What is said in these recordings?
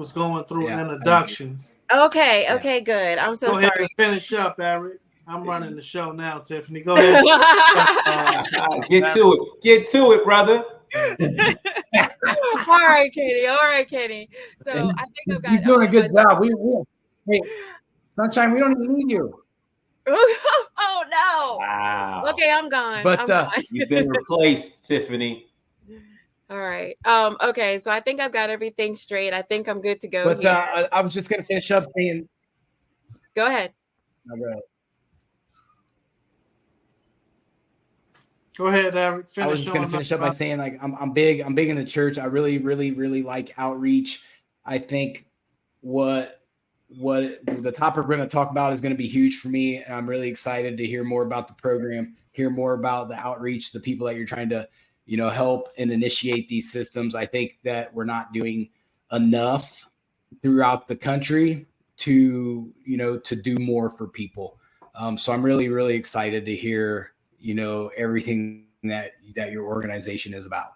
was going through introductions. Okay, good. I'm so Go ahead sorry. and finish up, Eric. I'm running the show now, Tiffany. Go ahead. Get to it. Get to it, brother. All right, Kenny. All right, Kenny. So I think I've got. You're doing a good job. Hey, Sunshine, we don't even need you. Oh no! Wow. Okay, I'm gone. But I'm gone. You've been replaced, Tiffany. All right. Okay, so I think I've got everything straight. I think I'm good to go But here. I was just gonna finish up saying. Go ahead. All right. Go ahead, Eric. I was just gonna finish up by saying, like, I'm big in the church. I really like outreach. I think what the topic we're going to talk about is going to be huge for me, and I'm really excited to hear more about the program, hear more about the outreach, the people that you're trying to, help and initiate these systems. I think that we're not doing enough throughout the country to do more for people. So I'm really excited to hear, everything that your organization is about.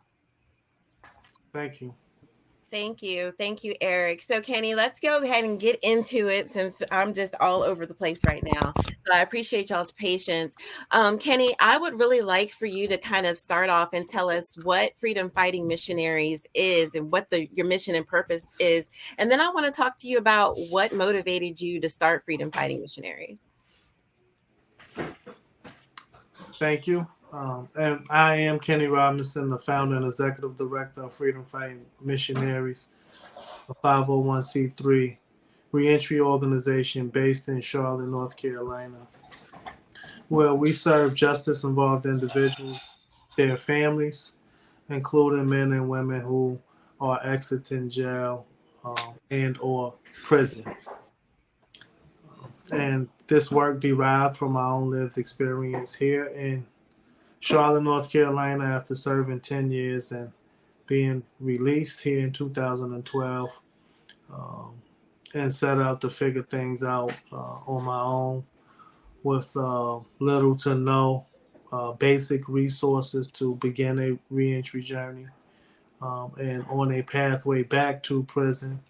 Thank you. Thank you, Eric. So Kenny, let's go ahead and get into it since I'm just all over the place right now. So I appreciate y'all's patience. Kenny, I would really like for you to kind of start off and tell us what Freedom Fighting Missionaries is and what your mission and purpose is. And then I want to talk to you about what motivated you to start Freedom Fighting Missionaries. Thank you. And I am Kenny Robinson, the founder and executive director of Freedom Fighting Missionaries, a 501c3 reentry organization based in Charlotte, North Carolina, where we serve justice-involved individuals, their families, including men and women who are exiting jail and or prison. And this work derived from my own lived experience here in Charlotte, North Carolina, after serving 10 years and being released here in 2012, and set out to figure things out on my own with little to no basic resources to begin a reentry journey, and on a pathway back to prison,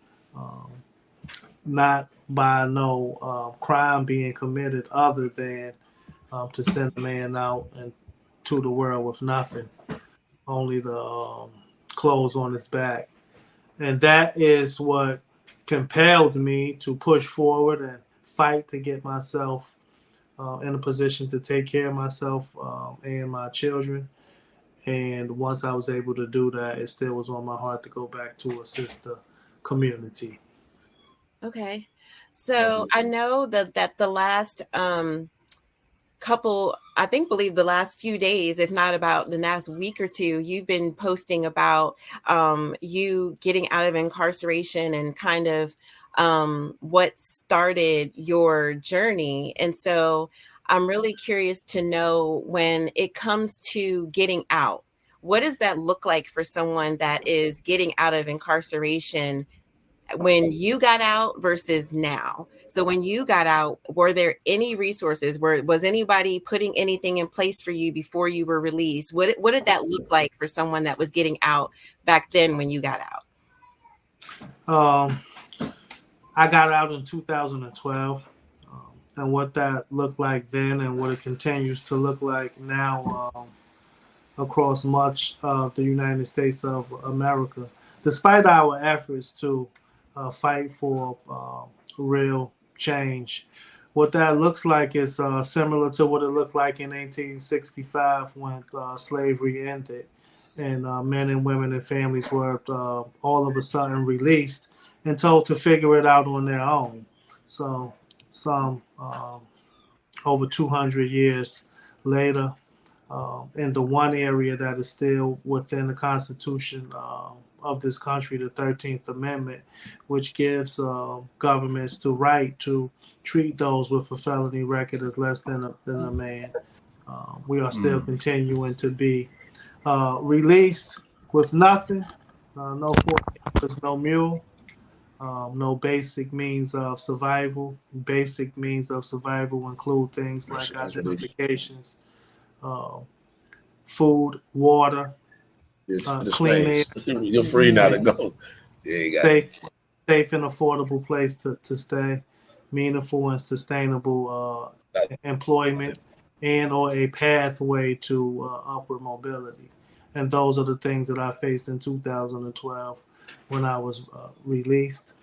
not by no crime being committed other than to send a man out and to the world with nothing, only the clothes on his back. And that is what compelled me to push forward and fight to get myself in a position to take care of myself and my children. And once I was able to do that, it still was on my heart to go back to assist the community. Okay. So I know that the last believe the last few days, if not about the last week or two, you've been posting about you getting out of incarceration and kind of what started your journey. And so I'm really curious to know, when it comes to getting out, what does that look like for someone that is getting out of incarceration when you got out versus now? So when you got out, were there any resources? Was anybody putting anything in place for you before you were released? What did that look like for someone that was getting out back then when you got out? I got out in 2012, and what that looked like then and what it continues to look like now across much of the United States of America, despite our efforts to fight for real change. What that looks like is similar to what it looked like in 1865 when slavery ended, and men and women and families were all of a sudden released and told to figure it out on their own. So some over 200 years later, in the one area that is still within the Constitution of this country, the 13th Amendment, which gives governments the right to treat those with a felony record as less than a man. We are still continuing to be released with nothing, no $4, no mule, no basic means of survival. Basic means of survival include things like identifications, food, water, clean air. You're free now to go. Yeah, you got safe, safe and affordable place to stay, meaningful and sustainable employment, and or a pathway to upward mobility. And those are the things that I faced in 2012 when I was released.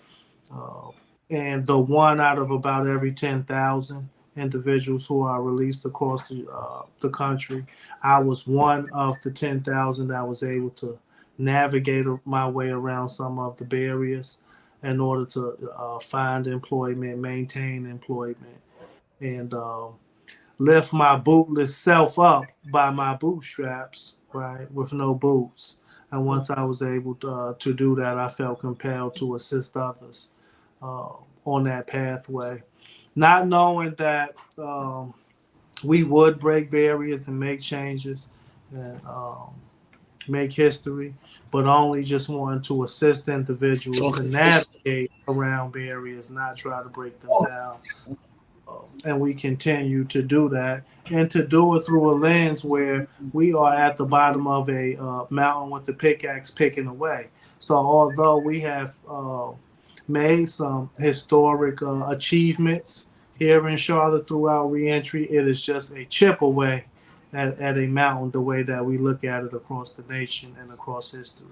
Uh, and the one out of about every 10,000 individuals who are released across the country, I was one of the 10,000 that was able to navigate my way around some of the barriers in order to find employment, maintain employment, and lift my bootless self up by my bootstraps, right, with no boots. And once I was able to do that, I felt compelled to assist others on that pathway, not knowing that we would break barriers and make changes and make history, but only just wanting to assist individuals to navigate around barriers, not try to break them down. And we continue to do that, and to do it through a lens where we are at the bottom of a mountain with the pickaxe picking away. So although we have made some historic achievements here in Charlotte throughout reentry, it is just a chip away at a mountain the way that we look at it across the nation and across history.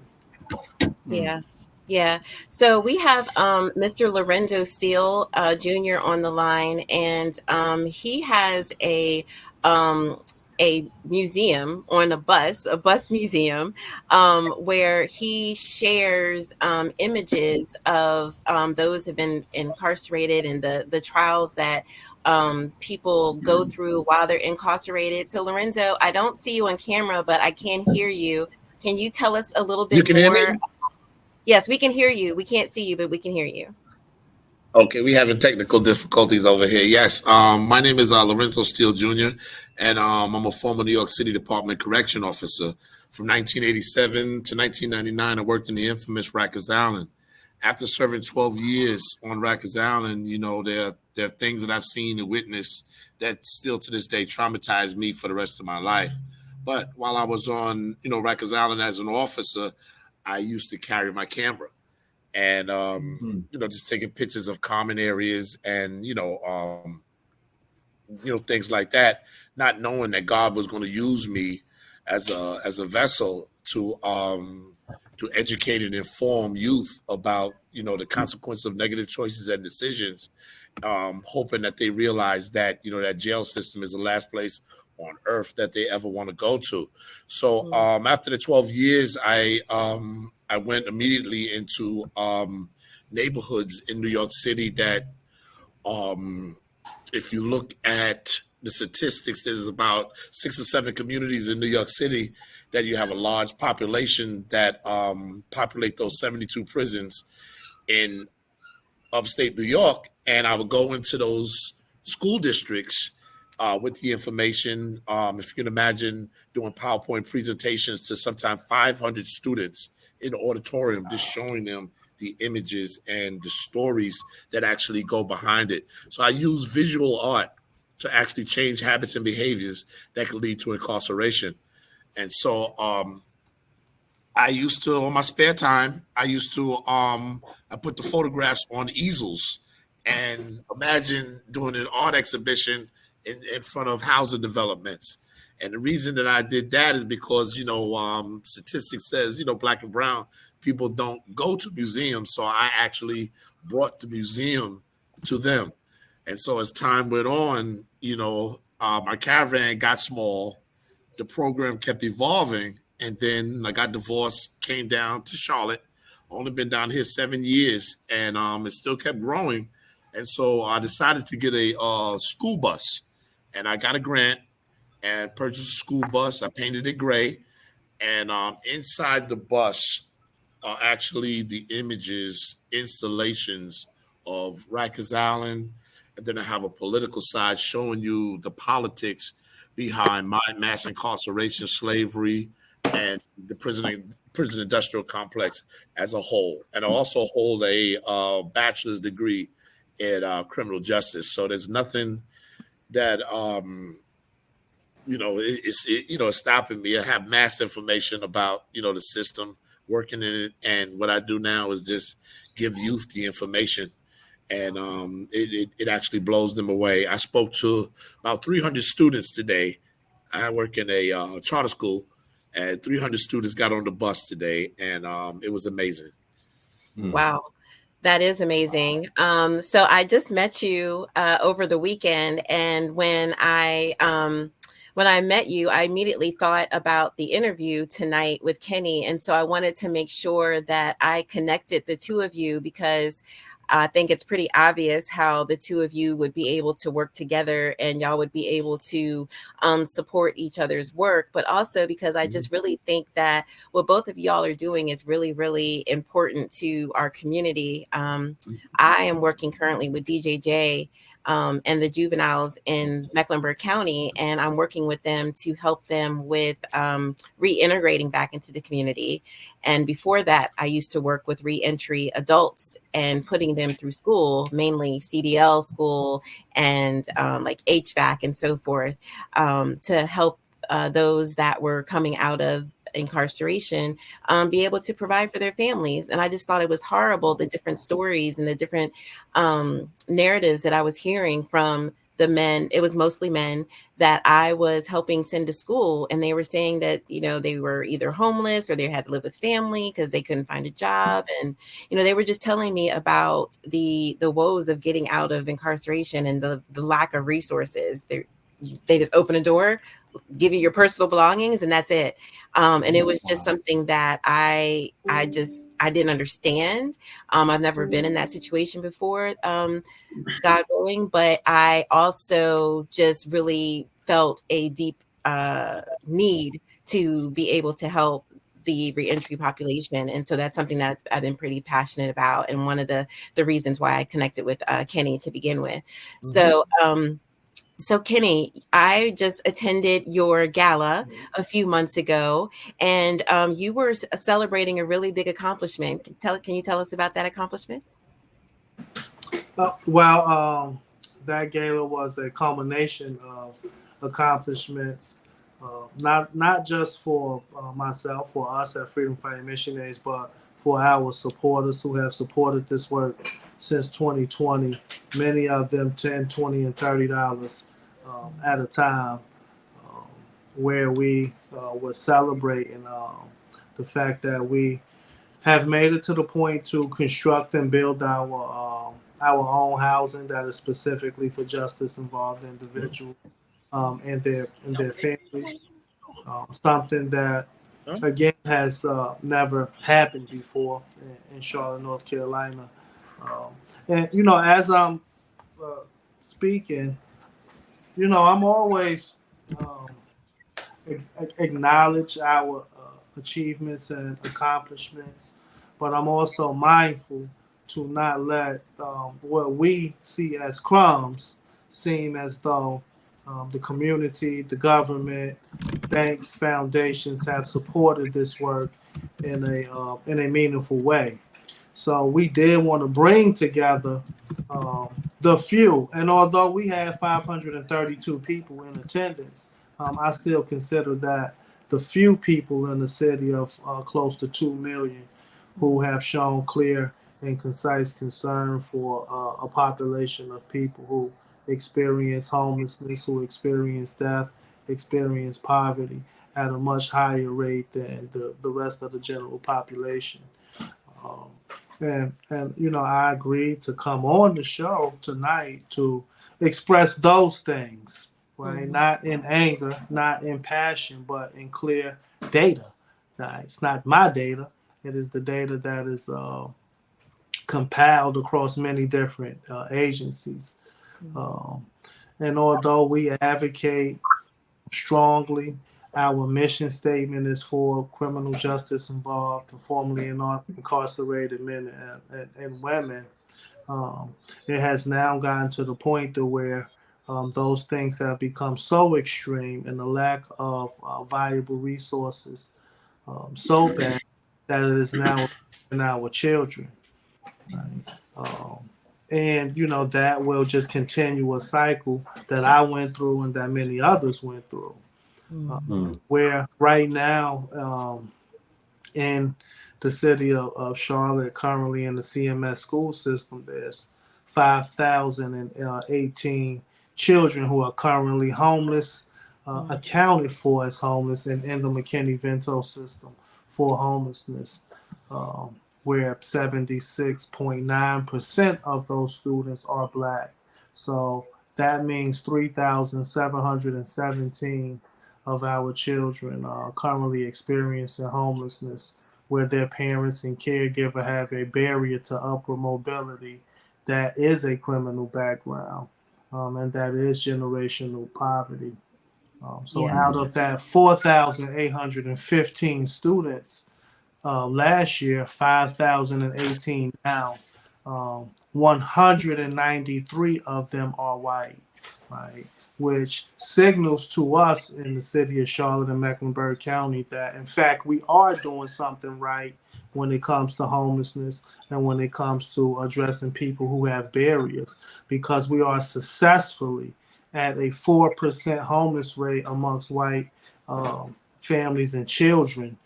Yeah. Yeah. So we have Mr. Lorenzo Steele Jr. on the line, and he has a museum on a bus museum, where he shares images of those who have been incarcerated and the trials that people go through while they're incarcerated. So Lorenzo, I don't see you on camera, but I can hear you. Can you tell us a little bit You can more? hear me? Yes, we can hear you. We can't see you, but we can hear you. Okay, we having technical difficulties over here. Yes, my name is Lorenzo Steele Jr., and I'm a former New York City Department Correction Officer. From 1987 to 1999, I worked in the infamous Rikers Island. After serving 12 years on Rikers Island, you know, there are things that I've seen and witnessed that still to this day traumatize me for the rest of my life. But while I was on, you know, Rikers Island as an officer, I used to carry my camera and, you know, just taking pictures of common areas and, things like that, not knowing that God was going to use me as a vessel to educate and inform youth about, you know, the consequence of negative choices and decisions, hoping that they realize that, you know, that jail system is the last place on earth that they ever want to go to. So after the 12 years, I went immediately into neighborhoods in New York City that, if you look at the statistics, there's about 6 or 7 communities in New York City that you have a large population that populate those 72 prisons in upstate New York. And I would go into those school districts with the information. If you can imagine doing PowerPoint presentations to sometimes 500 students in the auditorium, just showing them the images and the stories that actually go behind it. So I use visual art to actually change habits and behaviors that could lead to incarceration. And so I used to, on my spare time, I put the photographs on easels and imagine doing an art exhibition in front of housing developments. And the reason that I did that is because, statistics says, Black and brown people don't go to museums. So I actually brought the museum to them. And so as time went on, my caravan got small. The program kept evolving. And then I got divorced, came down to Charlotte. Only been down here 7 years, and it still kept growing. And so I decided to get a school bus. And I got a grant and purchased a school bus. I painted it gray. And inside the bus are actually the images, installations of Rikers Island. And then I have a political side showing you the politics behind mass incarceration, slavery, and the prison industrial complex as a whole. And I also hold a bachelor's degree in criminal justice. So there's nothing that is stopping me. I have mass information about the system, working in it. And what I do now is just give youth the information, and it actually blows them away. I spoke to about 300 students today. I work in a charter school, and 300 students got on the bus today, and it was amazing. Wow. That is amazing. So I just met you over the weekend, and when I met you, I immediately thought about the interview tonight with Kenny, and so I wanted to make sure that I connected the two of you because I think it's pretty obvious how the two of you would be able to work together, and y'all would be able to support each other's work, but also because I just really think that what both of y'all are doing is really, really important to our community. I am working currently with DJJ and the juveniles in Mecklenburg County, and I'm working with them to help them with reintegrating back into the community. And before that, I used to work with reentry adults and putting them through school, mainly CDL school and like HVAC and so forth, to help those that were coming out of incarceration be able to provide for their families. And I just thought it was horrible, the different stories and the different narratives that I was hearing from the men. It was mostly men that I was helping send to school, and they were saying that, you know, they were either homeless or they had to live with family because they couldn't find a job. And, you know, they were just telling me about the woes of getting out of incarceration and the lack of resources. They just open a door, give you your personal belongings, and that's it. And it was just something that I didn't understand. I've never been in that situation before, God willing, but I also just really felt a deep need to be able to help the reentry population. And so that's something that I've been pretty passionate about, and one of the reasons why I connected with Kenny to begin with. So Kenny, I just attended your gala a few months ago, and you were celebrating a really big accomplishment. Can you tell us about that accomplishment? That gala was a culmination of accomplishments, not just for myself, for us at Freedom Fighting Missionaries, but for our supporters who have supported this work since 2020. Many of them $10, $20, and $30 at a time, where we were celebrating the fact that we have made it to the point to construct and build our own housing that is specifically for justice involved individuals and their families. Something that again has never happened before in Charlotte, North Carolina. And you know, as I'm speaking, you know, I'm always acknowledge our achievements and accomplishments, but I'm also mindful to not let what we see as crumbs seem as though the community, the government, banks, foundations have supported this work in a meaningful way. So we did want to bring together the few, and although we had 532 people in attendance, I still consider that the few people in the city of close to 2 million who have shown clear and concise concern for a population of people who experience homelessness, who experience death, experience poverty at a much higher rate than the rest of the general population. Um, and you know, I agreed to come on the show tonight to express those things, right? Mm-hmm. Not in anger, not in passion, but in clear data. It's not my data. It is the data that is compiled across many different agencies. And although we advocate strongly, our mission statement is for criminal justice involved and formerly incarcerated men and women. It has now gotten to the point to where those things have become so extreme, and the lack of valuable resources so bad that it is now in our children. Right? And you know, that will just continue a cycle that I went through and that many others went through. Where right now in the city of Charlotte, currently in the CMS school system, there's 5,018 children who are currently homeless, accounted for as homeless, and in the McKinney-Vento system for homelessness, where 76.9% of those students are Black. So that means 3,717 of our children are currently experiencing homelessness, where their parents and caregiver have a barrier to upward mobility that is a criminal background, and that is generational poverty. So out of that 4,815 students last year, 5,018 now, 193 of them are white, right? Which signals to us in the city of Charlotte and Mecklenburg County that, in fact, we are doing something right when it comes to homelessness and when it comes to addressing people who have barriers, because we are successfully at a 4% homeless rate amongst white families and children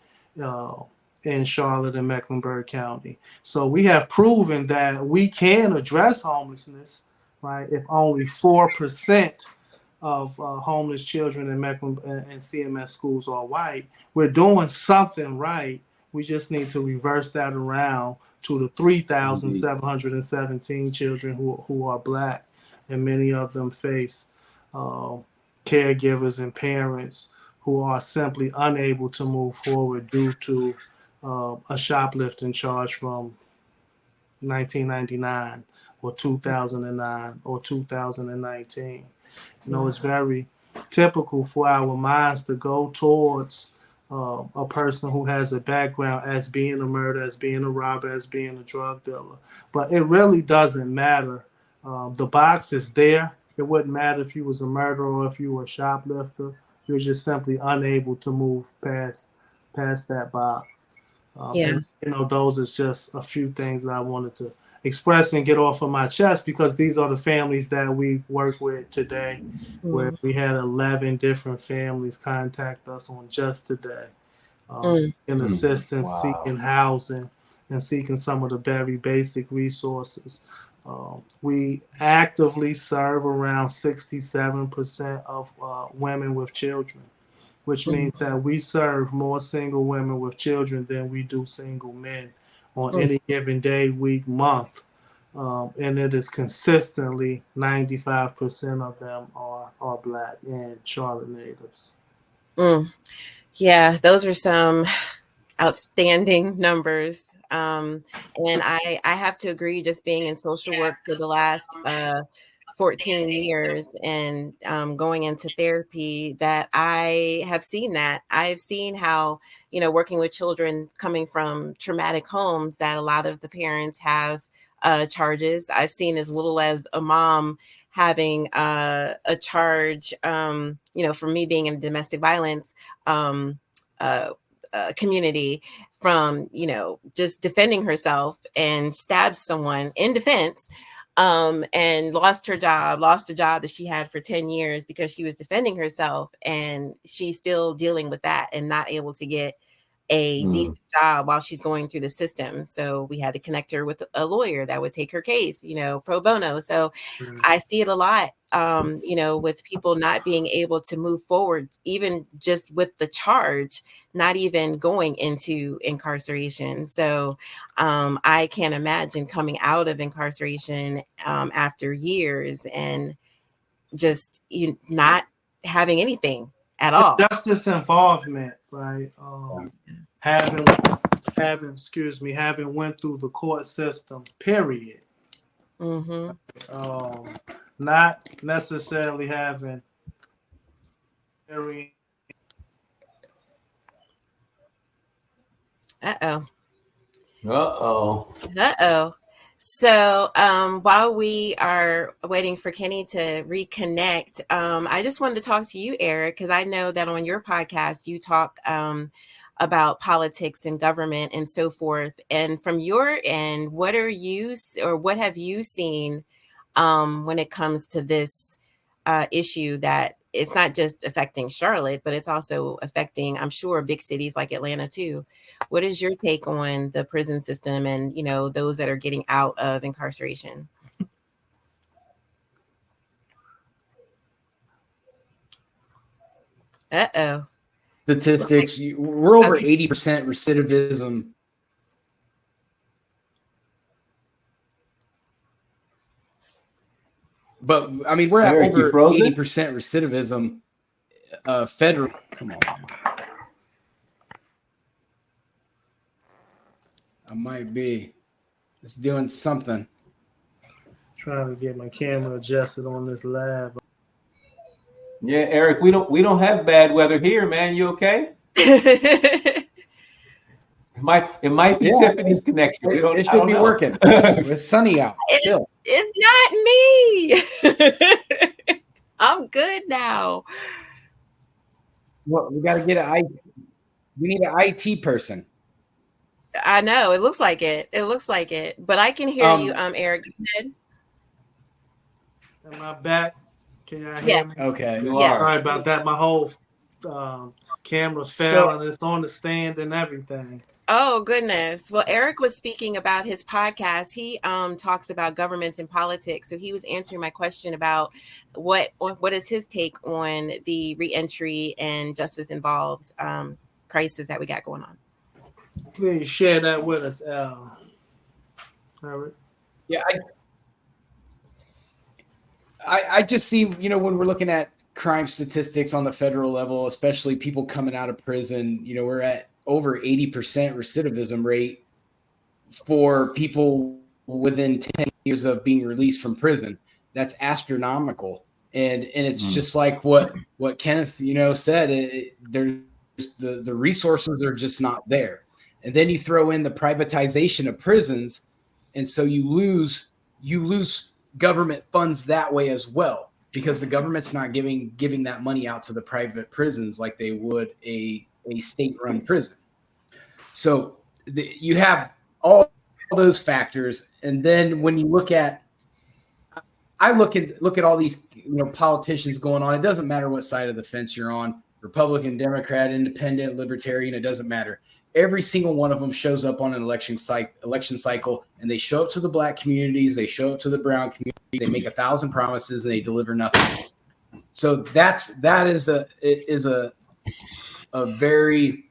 in Charlotte and Mecklenburg County. So we have proven that we can address homelessness, right? If only 4% of homeless children in Mecklenburg and CMS schools are white, we're doing something right. We just need to reverse that around to the 3,717 children who are Black, and many of them face caregivers and parents who are simply unable to move forward due to a shoplifting charge from 1999 or 2009 or 2019. You know, it's very typical for our minds to go towards a person who has a background as being a murderer, as being a robber, as being a drug dealer. But it really doesn't matter. The box is there. It wouldn't matter if you was a murderer or if you were a shoplifter. You're just simply unable to move past that box. And, you know, those is just a few things that I wanted to express and get off of my chest, because these are the families that we work with today, where we had 11 different families contact us on just today, seeking assistance, seeking housing, and seeking some of the very basic resources. We actively serve around 67% of women with children, which means that we serve more single women with children than we do single men on any given day, week, month. And it is consistently 95% of them are Black and Charlotte natives. Yeah, those are some outstanding numbers. And I have to agree, just being in social work for the last 14 years and going into therapy, that I have seen that. I've seen how, you know, working with children coming from traumatic homes, that a lot of the parents have charges. I've seen as little as a mom having a charge, you know, for me being in domestic violence community, from, you know, just defending herself and stabbed someone in defense, and lost a job that she had for 10 years because she was defending herself, and she's still dealing with that and not able to get a decent job while she's going through the system. So we had to connect her with a lawyer that would take her case, you know, pro bono. So I see it a lot, you know, with people not being able to move forward, even just with the charge, not even going into incarceration. So I can't imagine coming out of incarceration after years and just not having anything at all. Justice involvement, right? Having went through the court system, period. Not necessarily having very. So while we are waiting for Kenny to reconnect, I just wanted to talk to you, Eric, because I know that on your podcast you talk about politics and government and so forth. And from your end, what have you seen when it comes to this issue that it's not just affecting Charlotte, but it's also affecting, I'm sure, big cities like Atlanta too. What is your take on the prison system and, those that are getting out of incarceration? Uh-oh. Statistics, we're over Okay. 80% recidivism. But I mean, we're at Eric, you over frozen? 80% recidivism federal. Come on, man. I might be. It's doing something. Trying to get my camera adjusted on this lab. Yeah, Eric, we don't have bad weather here, man. You okay? It's It might be Yeah, Tiffany's connection. It I should don't be know. working. It's sunny out still. not me. I'm good now. Well, we got to get we need an IT person. I know. It looks like it. It looks like it. But I can hear you, Eric. Go ahead. Am I back? Can y'all hear Yes. me? Okay. You Yes. are. Sorry about that. My whole camera fell and it's on the stand and everything. Oh, goodness. Well, Eric was speaking about his podcast. He talks about government and politics. So he was answering my question about what is his take on the reentry and justice involved crisis that we got going on. Please share that with us, Eric. Yeah, I just see, when we're looking at crime statistics on the federal level, especially people coming out of prison, we're at over 80% recidivism rate for people within 10 years of being released from prison. That's astronomical. And it's just like what Kenneth, said, there's the resources are just not there. And then you throw in the privatization of prisons. And so you lose government funds that way as well, because the government's not giving that money out to the private prisons like they would a state-run prison. So you have all those factors, and then when you look at, I look at all these politicians going on. It doesn't matter what side of the fence you're on, Republican, Democrat, Independent, Libertarian. It doesn't matter. Every single one of them shows up on an election cycle, and they show up to the Black communities, they show up to the brown communities, they make 1,000 promises, and they deliver nothing. So that is a very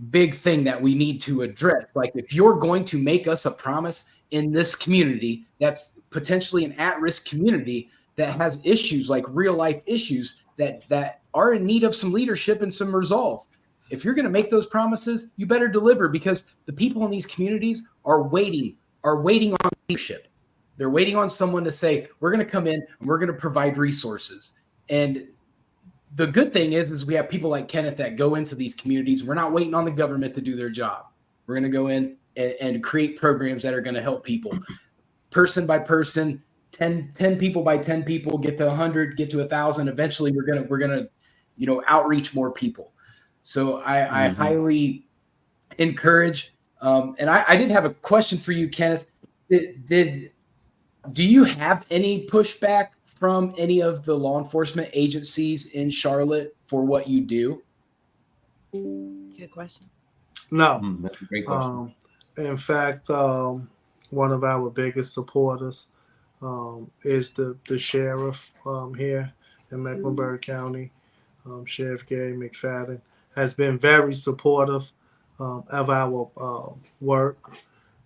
big thing that we need to address. Like, if you're going to make us a promise in this community that's potentially an at-risk community that has issues, like real life issues that are in need of some leadership and some resolve, if you're going to make those promises, you better deliver, because the people in these communities are waiting on leadership. They're waiting on someone to say, we're going to come in and we're going to provide resources. And the good thing is we have people like Kenneth that go into these communities. We're not waiting on the government to do their job. We're going to go in and create programs that are going to help people, person by person, 10 people by 10 people, get to 100, get to 1,000. Eventually we're going to outreach more people. So I highly encourage. And I did have a question for you, Kenneth. Do you have any pushback from any of the law enforcement agencies in Charlotte for what you do? Good question. No. That's a great question. In fact, one of our biggest supporters is the sheriff here in Mecklenburg County, Sheriff Gary McFadden, has been very supportive of our work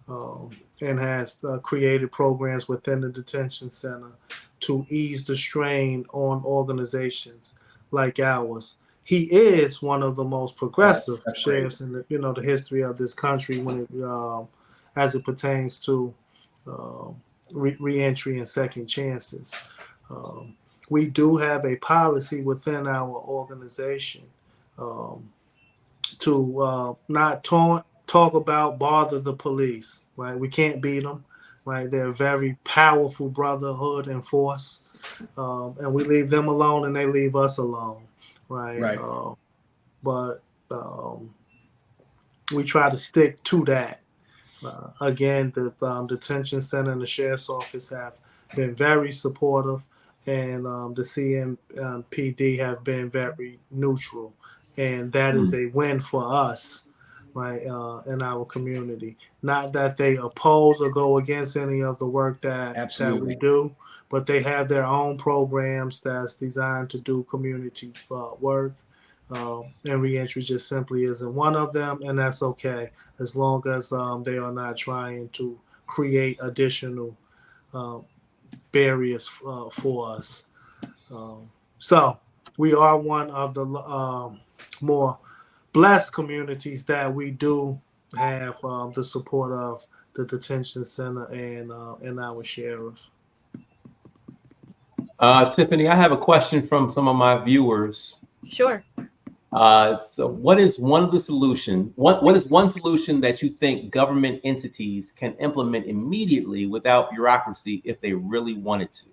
and has created programs within the detention center to ease the strain on organizations like ours. He is one of the most progressive sheriffs in the history of this country when it as it pertains to reentry and second chances. We do have a policy within our organization to not talk about, bother the police. Right? We can't beat them. Right? They're a very powerful brotherhood and force, and we leave them alone, and they leave us alone. Right. But we try to stick to that. Again, the detention center and the sheriff's office have been very supportive, and the CMPD have been very neutral, and that is a win for us, right, in our community. Not that they oppose or go against any of the work that we Absolutely. do, but they have their own programs that's designed to do community work. And reentry just simply isn't one of them, and that's okay as long as they are not trying to create additional um, barriers for us. So we are one of the more blessed communities that we do have the support of the detention center and our sheriff. Tiffany, I have a question from some of my viewers. Sure. So what is one of the solution? What is one solution that you think government entities can implement immediately without bureaucracy if they really wanted to?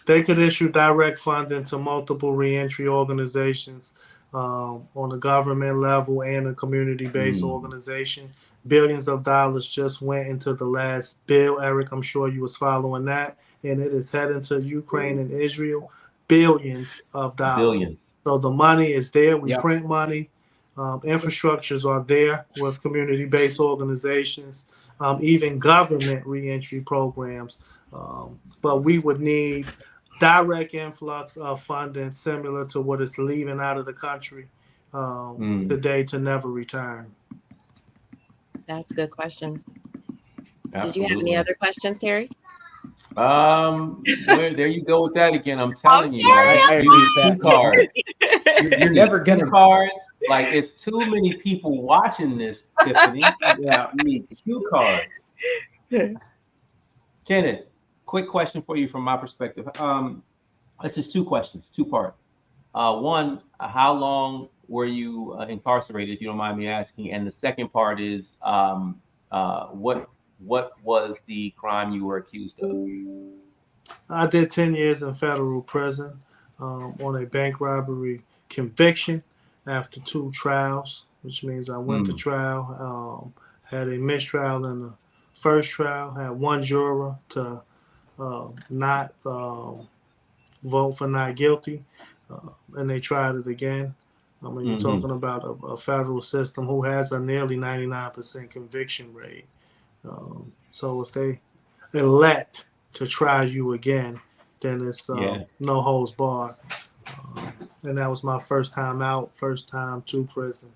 They could issue direct funding to multiple reentry organizations on the government level and a community-based organization. Billions of dollars just went into the last bill, Eric. I'm sure you was following that, and it is heading to Ukraine and Israel. Billions of dollars. Billions. So the money is there. We Yep. print money. Infrastructures are there with community-based organizations, even government reentry programs. But we would need direct influx of funding similar to what is leaving out of the country today to never return. That's a good question. Absolutely. Did you have any other questions, Terry? There you go with that again. I'm telling you, sorry, like, I you need agree two with cards. You're never Two gonna. cards. Like, it's too many people watching this, Tiffany. Yeah. You need two cards. Kenneth, quick question for you from my perspective. This is two questions, two-part. One, how long were you incarcerated, if you don't mind me asking? And the second part is, what was the crime you were accused of? I did 10 years in federal prison on a bank robbery conviction after 2 trials, which means I went to trial, had a mistrial in the first trial, had 1 juror to not vote for not guilty, and they tried it again. I mean, you're talking about a federal system who has a nearly 99% conviction rate. So if they elect to try you again, then it's no holds barred. And that was my first time out, first time to prison,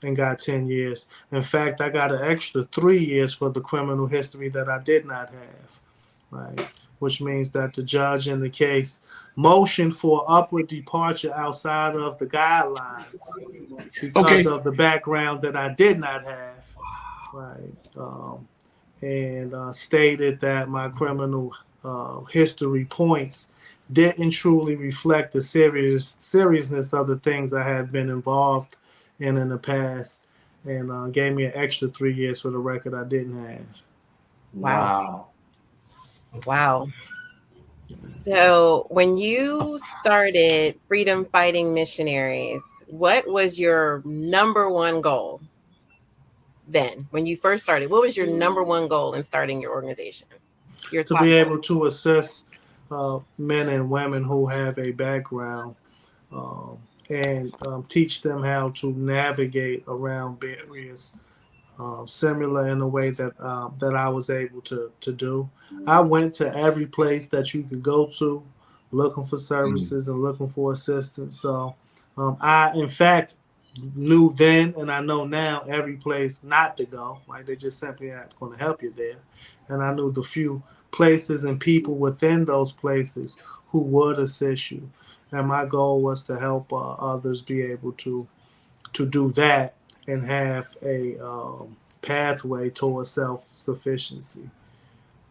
and got 10 years. In fact, I got an extra 3 years for the criminal history that I did not have, right? Which means that the judge in the case motioned for upward departure outside of the guidelines because of the background that I did not have, right? And stated that my criminal history points didn't truly reflect the seriousness of the things I had been involved in the past, and gave me an extra 3 years for the record I didn't have. Wow. So when you started Freedom Fighting Missionaries, what was your number one goal then? When you first started, what was your number one goal in starting your organization? To be able to assist men and women who have a background and teach them how to navigate around barriers similar in a way that I was able to do. I went to every place that you could go to looking for services and looking for assistance. So I, in fact, knew then and I know now every place not to go. Right? They just simply aren't going to help you there. And I knew the few places and people within those places who would assist you. And my goal was to help others be able to do that and have a pathway towards self-sufficiency.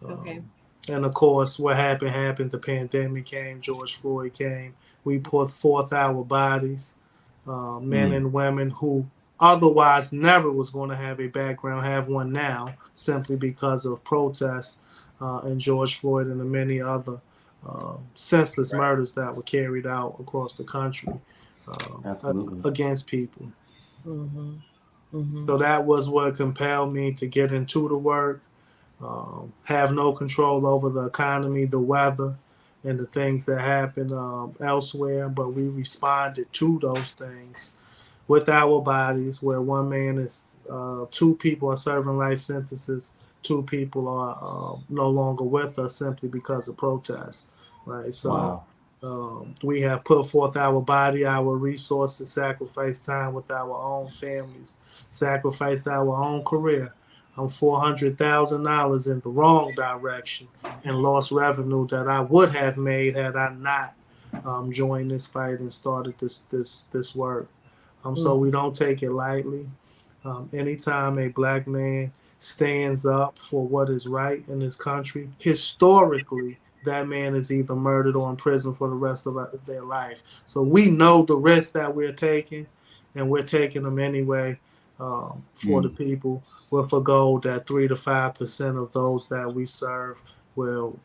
Okay. And of course, what happened. The pandemic came, George Floyd came. We put forth our bodies, men and women who otherwise never was going to have a background, have one now, simply because of protests and George Floyd and the many other senseless murders that were carried out across the country against people. So that was what compelled me to get into the work. have no control over the economy, the weather, and the things that happen elsewhere, but we responded to those things with our bodies, where one man is, two people are serving life sentences, two people are no longer with us simply because of protests, right? So Wow. we have put forth our body, our resources, sacrificed time with our own families, sacrificed our own career. I'm $400,000 in the wrong direction and lost revenue that I would have made had I not joined this fight and started this work. So we don't take it lightly. Anytime a black man stands up for what is right in this country, historically, that man is either murdered or in prison for the rest of their life. So we know the risks that we're taking, and we're taking them anyway for the people, with a goal that 3 to 5% of those that we serve will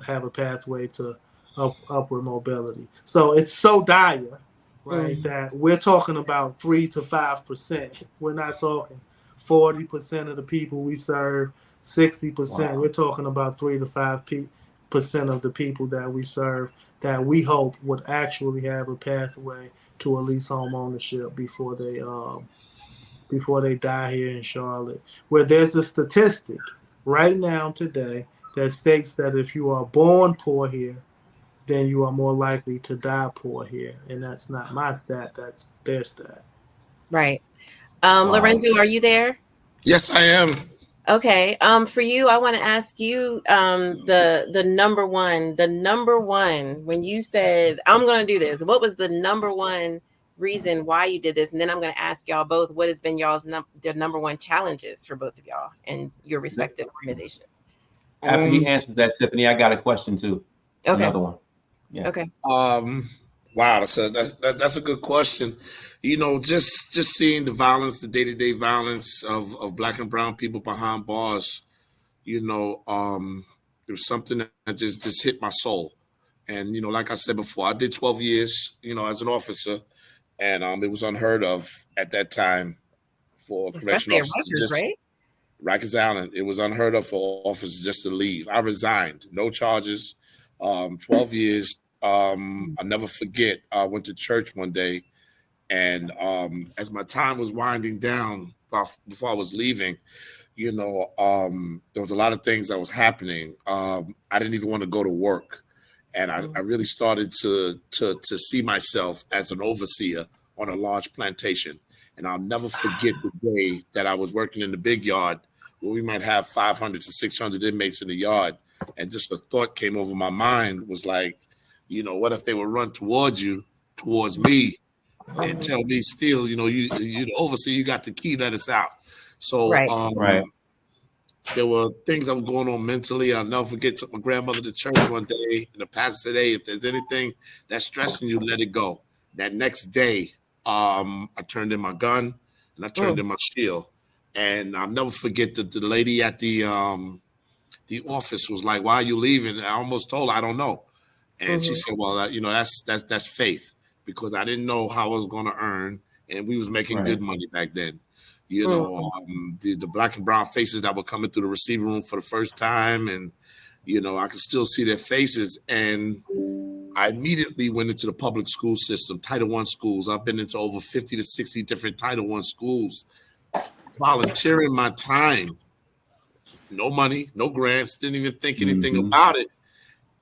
have a pathway to upward mobility. So it's so dire, right? That we're talking about 3 to 5%. We're not talking 40% of the people we serve, 60%. We're talking about 3 to 5% of the people that we serve that we hope would actually have a pathway to at least home ownership before they die here in Charlotte. Where there's a statistic right now today that states that if you are born poor here, then you are more likely to die poor here. And that's not my stat, that's their stat. Right. Lorenzo, are you there? Yes, I am. Okay. For you, I want to ask you the number one when you said I'm going to do this. What was the number one reason why you did this? And then I'm going to ask y'all both what has been y'all's the number one challenges for both of y'all and your respective organizations. After he answers that, Tiffany, I got a question too. Okay. Another one. Yeah. Okay. Wow, that's a good question. You know, just seeing the violence, the day-to-day violence of black and brown people behind bars, you know, there was something that just hit my soul. And, you know, like I said before, I did 12 years, you know, as an officer, and it was unheard of at that time for Especially correctional at officers. Rikers, right? Rikers Island, it was unheard of for officers just to leave. I resigned, no charges, 12 years. I never forget, I went to church one day, and as my time was winding down before I was leaving, you know, there was a lot of things that was happening. I didn't even want to go to work. And I really started to see myself as an overseer on a large plantation. And I'll never forget the day that I was working in the big yard where we might have 500 to 600 inmates in the yard. And just a thought came over my mind was like, you know, what if they would run towards me, and tell me still, you know, you the overseer, you got the key, let us out. So Right. there were things that were going on mentally. I'll never forget, took my grandmother to church one day, and the pastor said, hey, if there's anything that's stressing you, let it go. That next day, I turned in my gun and I turned in my shield. And I'll never forget that the lady at the office was like, why are you leaving? And I almost told her, I don't know. And she said, well, you know, that's faith, because I didn't know how I was going to earn, and we was making good money back then. You know, the black and brown faces that were coming through the receiving room for the first time, and, you know, I could still see their faces. And I immediately went into the public school system, Title I schools. I've been into over 50 to 60 different Title I schools, volunteering my time. No money, no grants, didn't even think anything about it.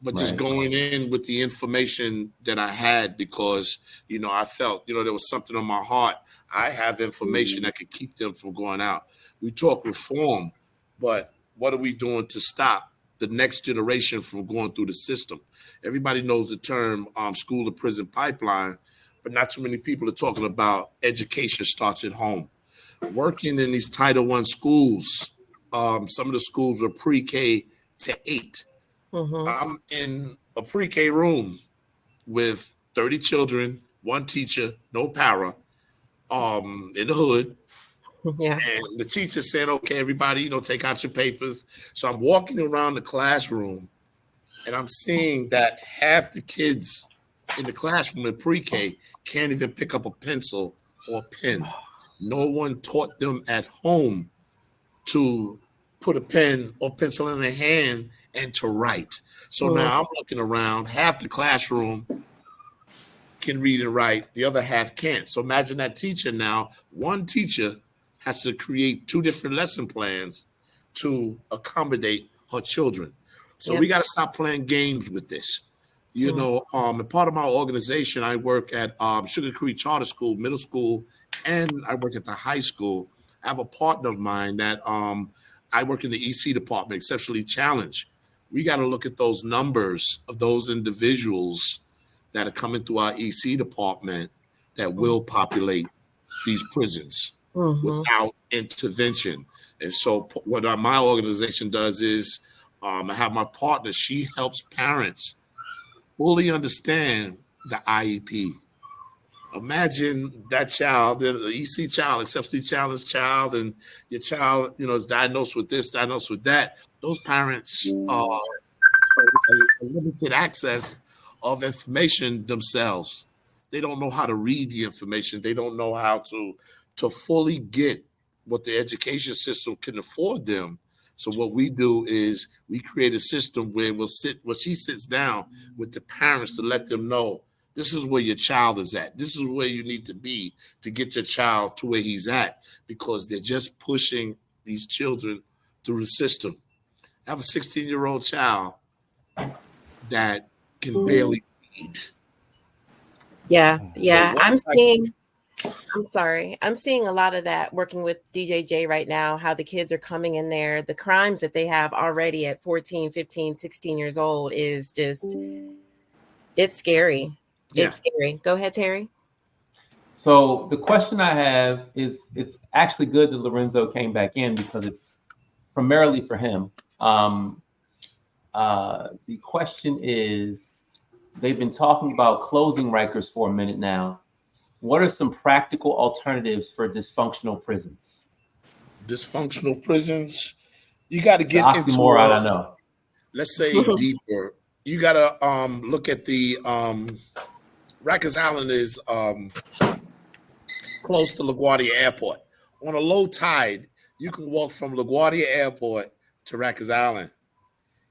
But just going in with the information that I had, because, you know, I felt, you know, there was something on my heart. I have information that could keep them from going out. We talk reform, but what are we doing to stop the next generation from going through the system? Everybody knows the term school to prison pipeline, but not too many people are talking about education starts at home. Working in these Title I schools, some of the schools are pre-K to 8. I'm in a pre-K room with 30 children, one teacher, no para, in the hood. Yeah. And the teacher said, okay, everybody, you know, take out your papers. So I'm walking around the classroom, and I'm seeing that half the kids in the classroom in pre-K can't even pick up a pencil or a pen. No one taught them at home to put a pen or pencil in their hand and to write. So now I'm looking around, half the classroom can read and write, the other half can't. So imagine that teacher now, one teacher has to create 2 different lesson plans to accommodate her children. So we got to stop playing games with this. You know, a part of my organization, I work at Sugar Creek Charter School, middle school, and I work at the high school. I have a partner of mine that I work in the EC department, exceptionally challenged. We got to look at those numbers of those individuals that are coming through our EC department that will populate these prisons without intervention. And so what my organization does is I have my partner, she helps parents fully understand the IEP. Imagine that child, the EC child, exceptionally challenged child, and your child, you know, is diagnosed with this, diagnosed with that. Those parents are limited access of information themselves. They don't know how to read the information. They don't know how to fully get what the education system can afford them. So what we do is we create a system where she sits down with the parents to let them know this is where your child is at. This is where you need to be to get your child to where he's at, because they're just pushing these children through the system. I have a 16-year-old child that can barely read. Yeah. I'm seeing a lot of that working with DJJ right now, how the kids are coming in there. The crimes that they have already at 14, 15, 16 years old is just, it's scary. Yeah. It's scary. Go ahead, Terry. So the question I have is, it's actually good that Lorenzo came back in because it's primarily for him. The question is, they've been talking about closing Rikers for a minute now. What are some practical alternatives for dysfunctional prisons? Dysfunctional prisons, you got to get into oxymoron, I know. Let's say deeper. You got to look at the Rikers Island is close to LaGuardia Airport. On a low tide, you can walk from LaGuardia Airport to Rikers Island.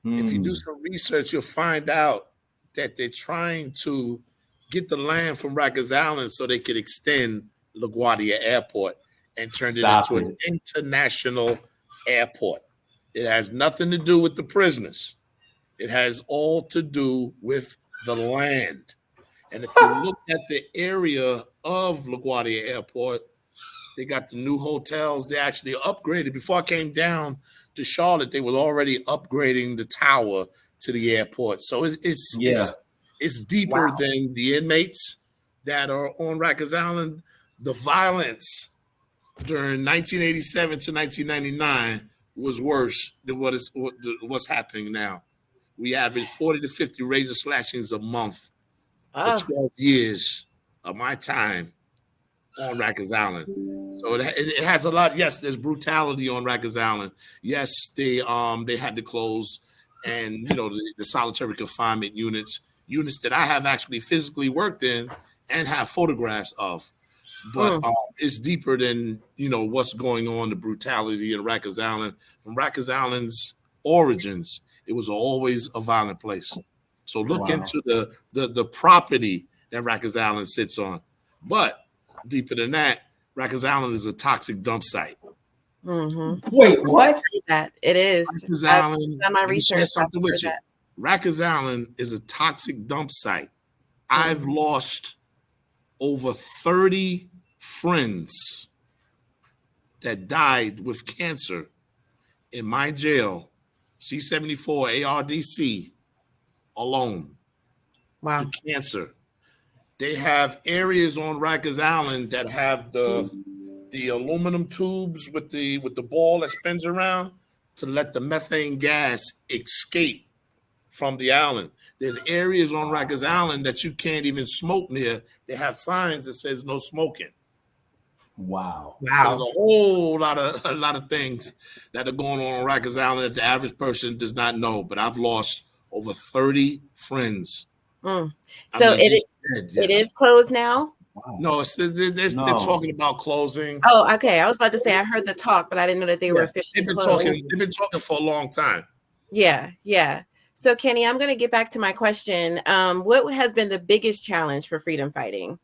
If you do some research, you'll find out that they're trying to get the land from Rikers Island so they could extend LaGuardia Airport and turn it into an international airport. It has nothing to do with the prisoners. It has all to do with the land. And if you look at the area of LaGuardia Airport, they got the new hotels. They actually upgraded. Before I came down to Charlotte, they were already upgrading the tower to the airport. So it's deeper than the inmates that are on Rikers Island. The violence during 1987 to 1999 was worse than what's happening now. We average 40 to 50 razor slashings a month for 12 years of my time on Rikers Island. So it has a lot. Yes, there's brutality on Rikers Island. Yes, they had to close, and you know the solitary confinement units that I have actually physically worked in and have photographs of. But it's deeper than what's going on. The brutality in Rikers Island, from Rikers Island's origins, it was always a violent place. So look into the property that Rikers Island sits on. But deeper than that, Rikers Island is a toxic dump site. Wait, what? That it is. Rikers Island. Done my research. Something with you. Rikers Island is a toxic dump site. I've lost over 30 friends that died with cancer in my jail, C-74 ARDC, alone. Wow. To cancer. They have areas on Rikers Island that have the aluminum tubes with the ball that spins around to let the methane gas escape from the island. There's areas on Rikers Island that you can't even smoke near. They have signs that says no smoking. Wow. There's a whole lot of things that are going on Rikers Island that the average person does not know. But I've lost over 30 friends. So it is closed now? No, they're No. talking about closing. Oh, okay. I was about to say I heard the talk, but I didn't know that they were Yeah, officially they've been closed. talking. They've been talking for a long time. Yeah, yeah. So Kenny, I'm going to get back to my question. What has been the biggest challenge for freedom fighting?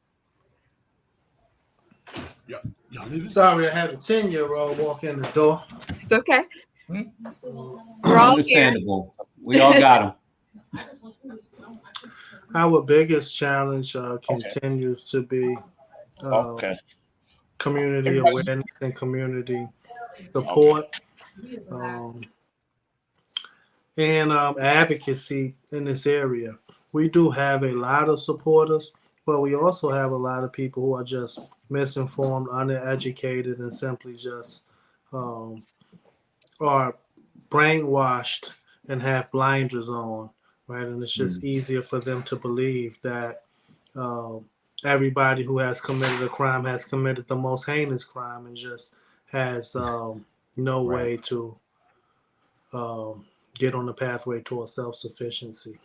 Yeah, y'all leaving? Sorry, I had a 10-year-old walk in the door. It's okay. Hmm? We're all here. Understandable. We all got them. Our biggest challenge continues to be Okay. community Everybody- awareness and community support, and advocacy in this area. We do have a lot of supporters, but we also have a lot of people who are just misinformed, undereducated, and simply just are brainwashed and have blinders on, right? And it's just easier for them to believe that everybody who has committed a crime has committed the most heinous crime and just has no way to get on the pathway towards self-sufficiency.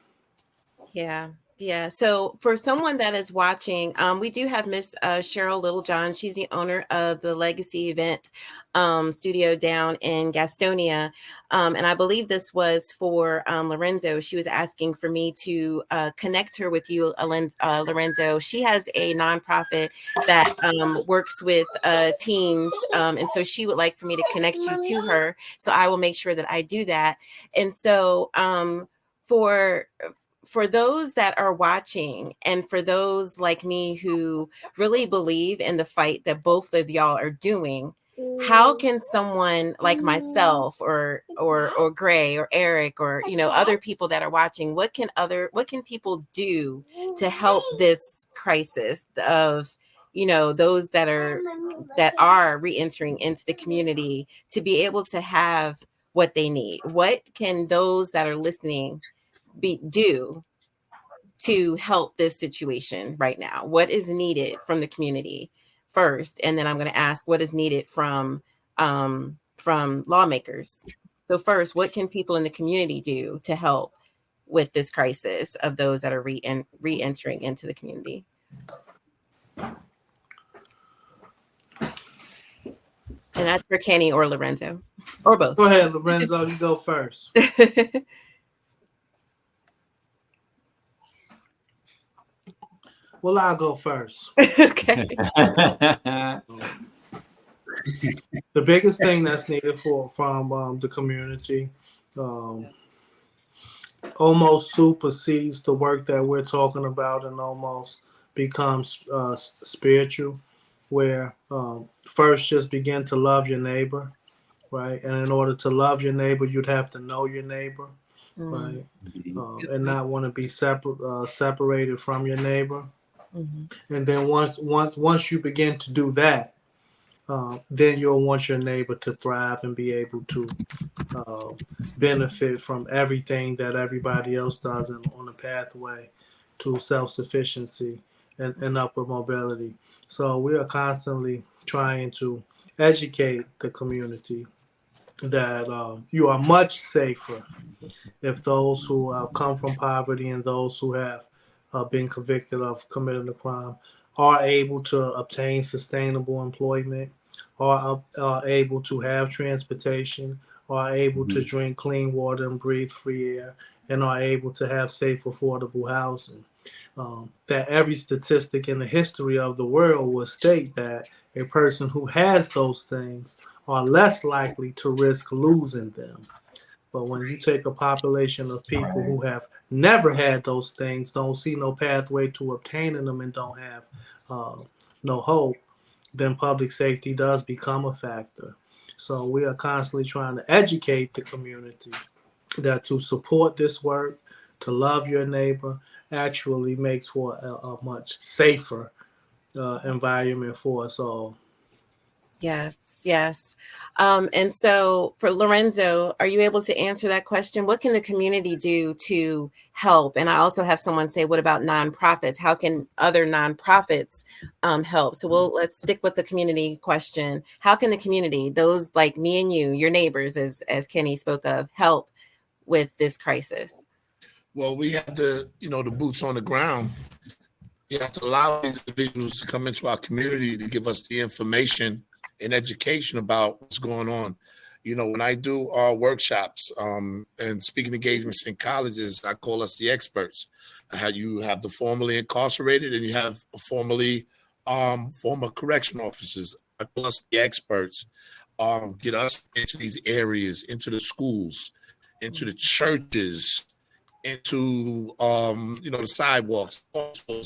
Yeah. Yeah. So for someone that is watching, we do have Miss Cheryl Littlejohn. She's the owner of the Legacy Event studio down in Gastonia. And I believe this was for Lorenzo. She was asking for me to connect her with you, Lorenzo. She has a nonprofit that works with teens. And so she would like for me to connect you to her. So I will make sure that I do that. And so for those that are watching and for those like me who really believe in the fight that both of y'all are doing, how can someone like myself or Gray or Eric or other people that are watching, what can people do to help this crisis of those that are re-entering into the community to be able to have what they need? What can those that are listening do to help this situation right now? What is needed from the community first, and then I'm going to ask what is needed from lawmakers. So first, what can people in the community do to help with this crisis of those that are re-entering into the community? And that's for Kenny or Lorenzo or both. Go ahead, Lorenzo, you go first. Well, I'll go first. Okay. The biggest thing that's needed from the community almost supersedes the work that we're talking about and almost becomes spiritual, where first just begin to love your neighbor, right? And in order to love your neighbor, you'd have to know your neighbor, right? And not want to be separated from your neighbor. Mm-hmm. And then once you begin to do that, then you'll want your neighbor to thrive and be able to benefit from everything that everybody else does on the pathway to self-sufficiency and upward mobility. So we are constantly trying to educate the community that you are much safer if those who come from poverty and those who have been convicted of committing a crime are able to obtain sustainable employment, are able to have transportation, are able to drink clean water and breathe free air, and are able to have safe, affordable housing. That every statistic in the history of the world will state that a person who has those things are less likely to risk losing them. But when you take a population of people who have never had those things, don't see no pathway to obtaining them, and don't have no hope, then public safety does become a factor. So we are constantly trying to educate the community that to support this work, to love your neighbor, actually makes for a much safer environment for us all. Yes, yes. And so for Lorenzo, are you able to answer that question? What can the community do to help? And I also have someone say, what about nonprofits? How can other nonprofits help? So let's stick with the community question. How can the community, those like me and you, your neighbors, as Kenny spoke of, help with this crisis? Well, we have the boots on the ground You have to allow these individuals to come into our community to give us the information and education about what's going on. You know, when I do our workshops and speaking engagements in colleges, I call us the experts. How you have the formerly incarcerated and you have formerly former correction officers. I call us the experts. Get us into these areas, into the schools, into the churches, into the sidewalks. Also,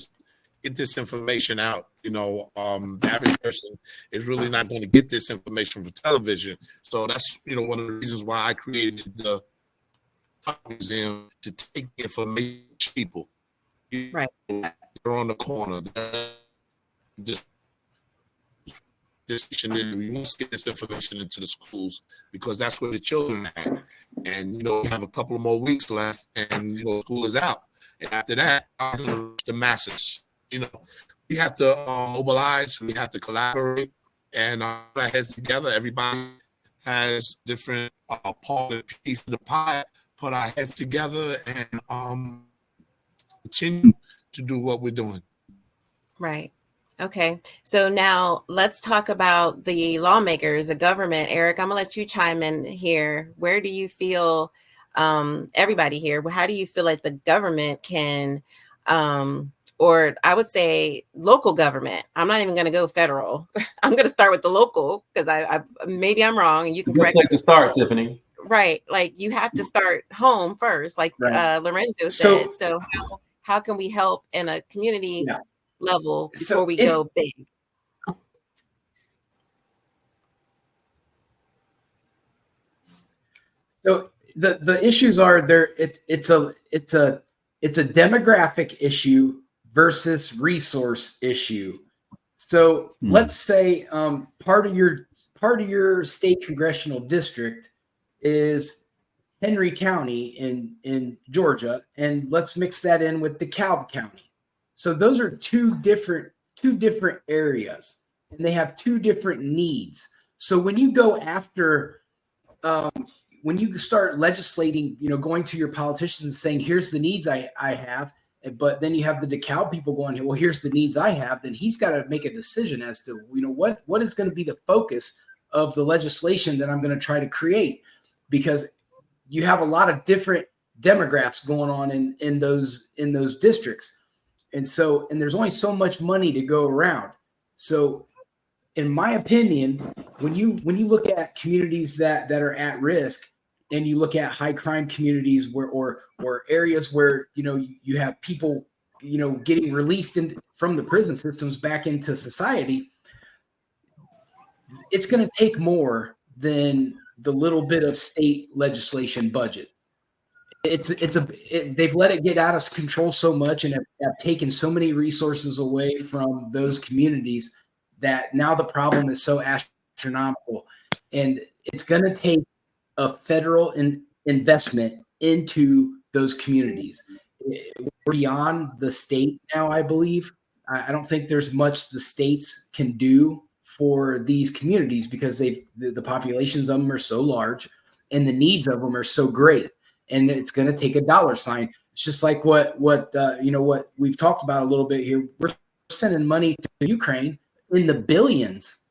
get this information out. The average person is really not going to get this information from television. So that's one of the reasons why I created the museum, to take the information to people. Right. They're on the corner. They're just we must get this information into the schools, because that's where the children are at. And we have a couple of more weeks left, and school is out. And after that, I'm going to reach the masses. We have to mobilize. We have to collaborate, and put our heads together. Everybody has different part and piece of the pie. Put our heads together and continue to do what we're doing. Right. Okay. So now let's talk about the lawmakers, the government. Eric, I'm gonna let you chime in here. Where do you feel, everybody here, how do you feel like the government can, or I would say local government? I'm not even going to go federal. I'm going to start with the local, because I maybe I'm wrong, and you can correct me. Good place to start, Tiffany. Right. Like, you have to start home first, like Lorenzo said. So how can we help in a community level before we go big? So the issues are there. It's a demographic issue versus resource issue. So let's say part of your state congressional district is Henry County in Georgia, and let's mix that in with DeKalb County. So those are two different areas, and they have two different needs. So when you go after when you start legislating, going to your politicians and saying, here's the needs I have, but then you have the DeKalb people going, well, here's the needs I have, then he's got to make a decision as to, what is going to be the focus of the legislation that I'm going to try to create, because you have a lot of different demographics going on in those districts. And there's only so much money to go around. So in my opinion, when you look at communities that are at risk, and you look at high crime communities or areas where you have people getting released from the prison systems back into society, it's going to take more than the little bit of state legislation budget. They've let it get out of control so much, and have taken so many resources away from those communities, that now the problem is so astronomical, and it's going to take a federal investment into those communities. We're beyond the state now, I believe. I don't think there's much the states can do for these communities, because the populations of them are so large, and the needs of them are so great, and it's going to take a dollar sign. It's just like what we've talked about a little bit here. We're sending money to Ukraine in the billions,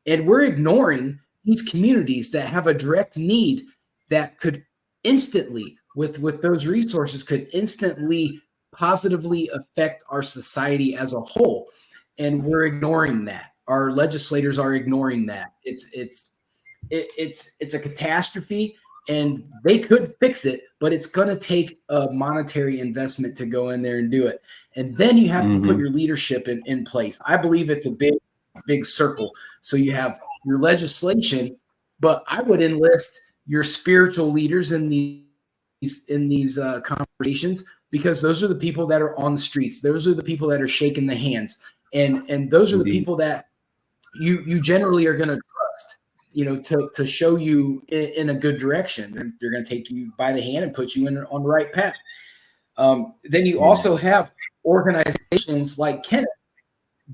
and we're ignoring these communities that have a direct need that could instantly, with those resources, could instantly positively affect our society as a whole. And we're ignoring that. Our legislators are ignoring that. It's a catastrophe, and they could fix it, but it's going to take a monetary investment to go in there and do it. And then you have to put your leadership in place. I believe it's a big circle. So you have your legislation, but I would enlist your spiritual leaders in these conversations, because those are the people that are on the streets. Those are the people that are shaking the hands, and those are the people that you generally are going to trust, to show you in a good direction. They're going to take you by the hand and put you on the right path. Then you also have organizations like Kenneth,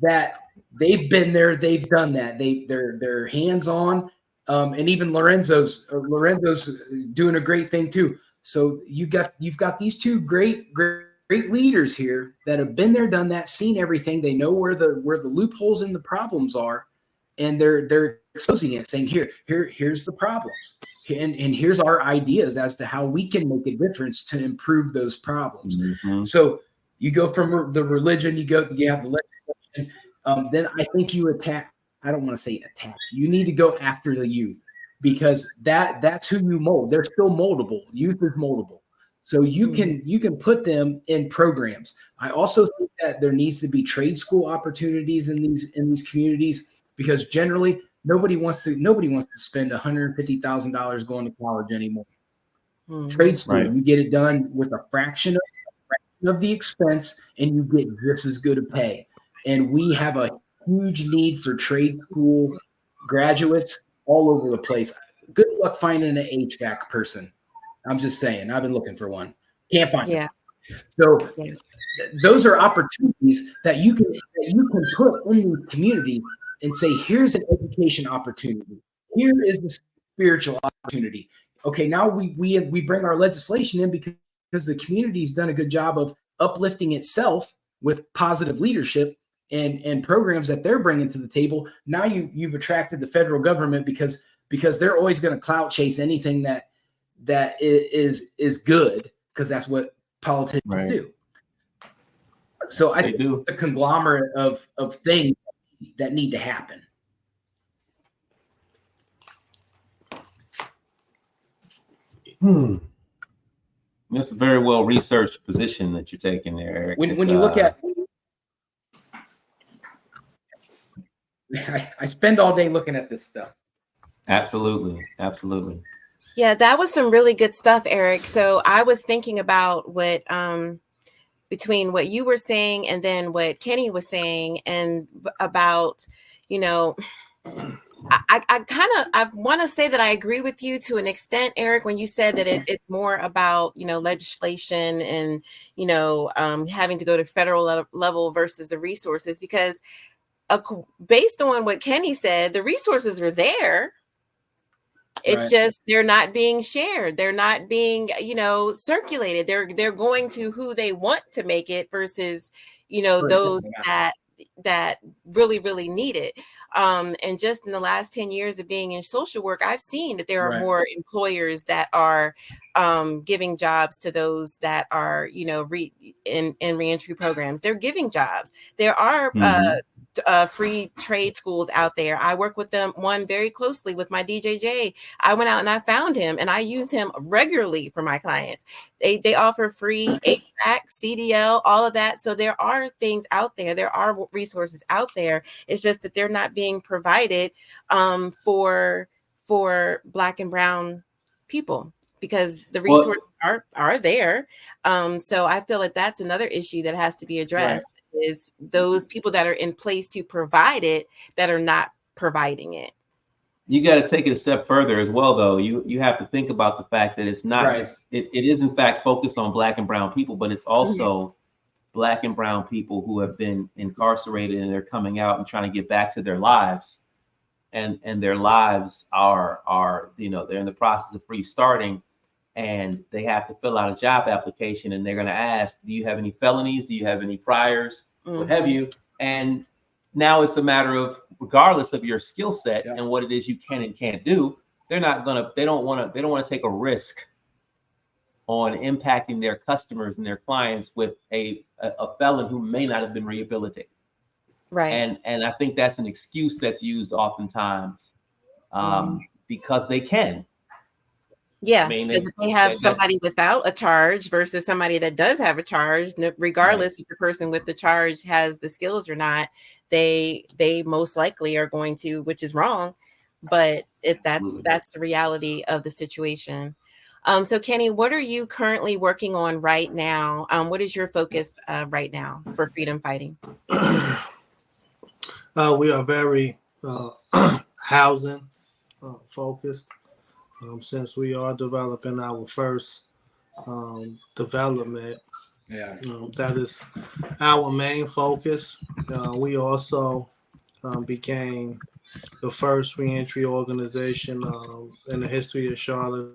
that they've been there, they've done that. They're hands-on, and even Lorenzo's doing a great thing too. So you've got these two great great leaders here that have been there, done that, seen everything. They know where the loopholes and the problems are, and they're exposing it, saying, here's the problems. And here's our ideas as to how we can make a difference to improve those problems. Mm-hmm. So you go from the religion, you have the legislation. Then I think you attack. I don't want to say attack. You need to go after the youth, because that's who you mold. They're still moldable. Youth is moldable. So you can put them in programs. I also think that there needs to be trade school opportunities in these communities, because generally nobody wants to spend $150,000 going to college anymore. Mm-hmm. Trade school, right. You get it done with a fraction of the expense, and you get just as good a pay. And we have a huge need for trade school graduates all over the place. Good luck finding an HVAC person. I'm just saying, I've been looking for one. Can't find them. So those are opportunities that you can put in these communities and say, here's an education opportunity. Here is the spiritual opportunity. Okay, now we bring our legislation in because the community's done a good job of uplifting itself with positive leadership and programs that they're bringing to the table. Now you've attracted the federal government because they're always going to clout chase anything that is good, because that's what politicians do. So I think it's a conglomerate of things that need to happen. That's a very well researched position that you're taking there, Eric. When you look at, I spend all day looking at this stuff. Absolutely. Yeah, that was some really good stuff, Eric. So I was thinking about what between what you were saying and then what Kenny was saying, and about, I want to say that I agree with you to an extent, Eric, when you said that it's more about, legislation and, having to go to federal level versus the resources, because based on what Kenny said, the resources are there. It's just they're not being shared. They're not being, circulated. They're going to who they want to make it versus, those that really, really need it. And just in the last 10 years of being in social work, I've seen that there are more employers that are giving jobs to those that are, in reentry programs. They're giving jobs. There are free trade schools out there. I work with one very closely with my DJJ. I went out and I found him, and I use him regularly for my clients. They offer free HVAC, CDL, all of that. So there are things out there. There are resources out there. It's just that they're not being provided for Black and brown people, because the resources are there. So I feel like that's another issue that has to be addressed, is those people that are in place to provide it that are not providing it. You got to take it a step further as well, though. You have to think about the fact that it's not just, it is in fact focused on Black and brown people, but it's also Black and brown people who have been incarcerated and they're coming out and trying to get back to their lives. And their lives are they're in the process of restarting, and they have to fill out a job application, and they're going to ask, do you have any felonies? Do you have any priors? What have you? And now it's a matter of, regardless of your skill set and what it is you can and can't do, they don't want to take a risk on impacting their customers and their clients with a felon who may not have been rehabilitated. Right. And I think that's an excuse that's used oftentimes because they can. Yeah, because if they have somebody without a charge versus somebody that does have a charge, regardless if the person with the charge has the skills or not, they most likely are going to, which is wrong, but that's the reality of the situation. So Kenny, what are you currently working on right now? What is your focus right now for Freedom Fighting? We are very housing focused. Since we are developing our first development, that is our main focus. We also became the first reentry organization in the history of Charlotte,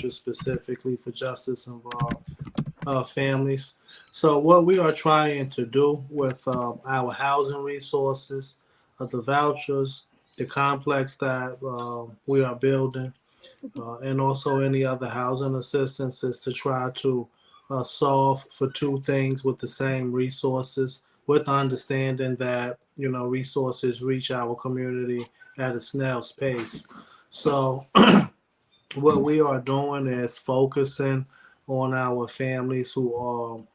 specifically for justice involved. families. So what we are trying to do with our housing resources, the vouchers, the complex that we are building, and also any other housing assistance is to try to solve for two things with the same resources, with understanding that resources reach our community at a snail's pace. So what we are doing is focusing on our families who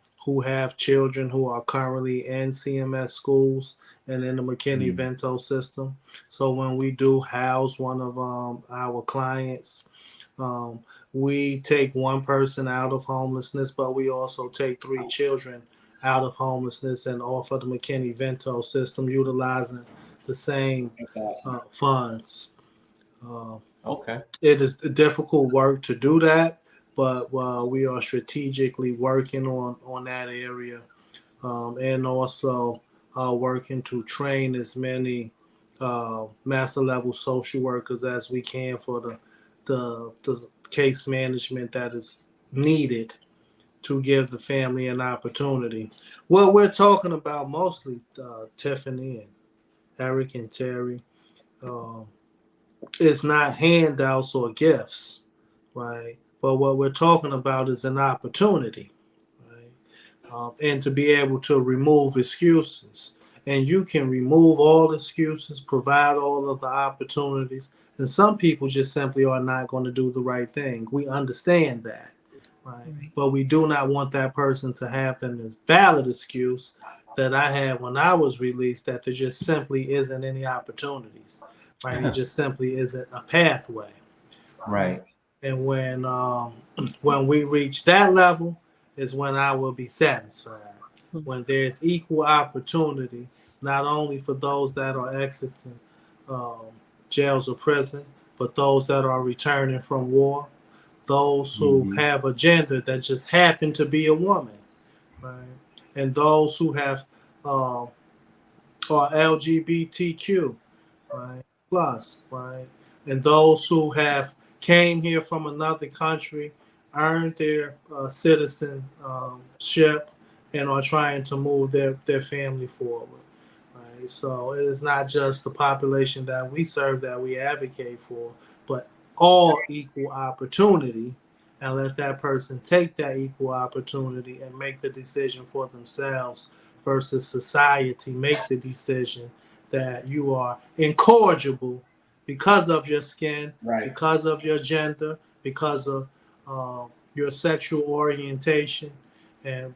have children who are currently in CMS schools and in the McKinney-Vento system. So when we do house one of our clients, um, we take one person out of homelessness, but we also take 3 children out of homelessness and offer the McKinney-Vento system utilizing the same That's awesome. funds. Uh, Okay. it is difficult work to do that, but we are strategically working on that area, and also working to train as many master level social workers as we can for the case management that is needed to give the family an opportunity. What we're talking about mostly, Tiffany and Eric and Terry, um, is not handouts or gifts, right? But what we're talking about is an opportunity, right? And to be able to remove excuses. And you can remove all excuses, provide all of the opportunities. And some people just simply are not going to do the right thing. We understand that, right? But we do not want that person to have an valid excuse that I had when I was released, that there just simply isn't any opportunities, right? It just simply isn't a pathway. Right. And when we reach that level is when I will be satisfied. When there's equal opportunity, not only for those that are exiting um, jails or prison, but those that are returning from war, those who have a gender that just happen to be a woman, right? And those who have are LGBTQ, right? Plus, right? And those who have came here from another country, earned their citizenship, and are trying to move their family forward. Right? So it is not just the population that we serve that we advocate for, but all equal opportunity, and let that person take that equal opportunity and make the decision for themselves versus society make the decision that you are incorrigible because of your skin, Right. because of your gender, because of your sexual orientation, and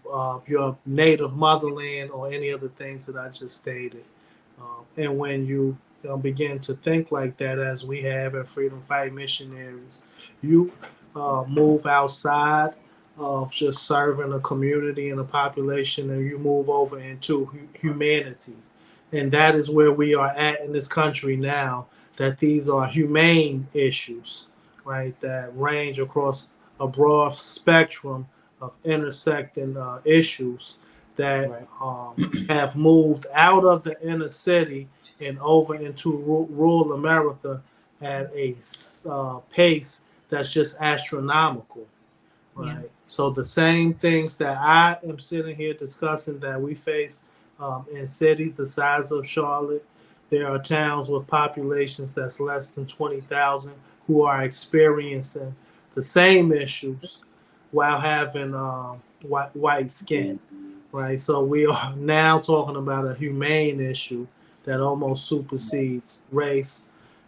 your native motherland, or any of the things that I just stated. And when you begin to think like that, as we have at Freedom Fighting Missionaries, you move outside of just serving a community and a population, and you move over into humanity. And that is where we are at in this country now, that these are humane issues, right, that range across a broad spectrum of intersecting issues that have moved out of the inner city and over into rural America at a pace that's just astronomical. Right. Yeah. So the same things that I am sitting here discussing that we face in cities the size of Charlotte, there are towns with populations that's less than 20,000 who are experiencing the same issues while having white skin. Right. So we are now talking about a humane issue that almost supersedes race.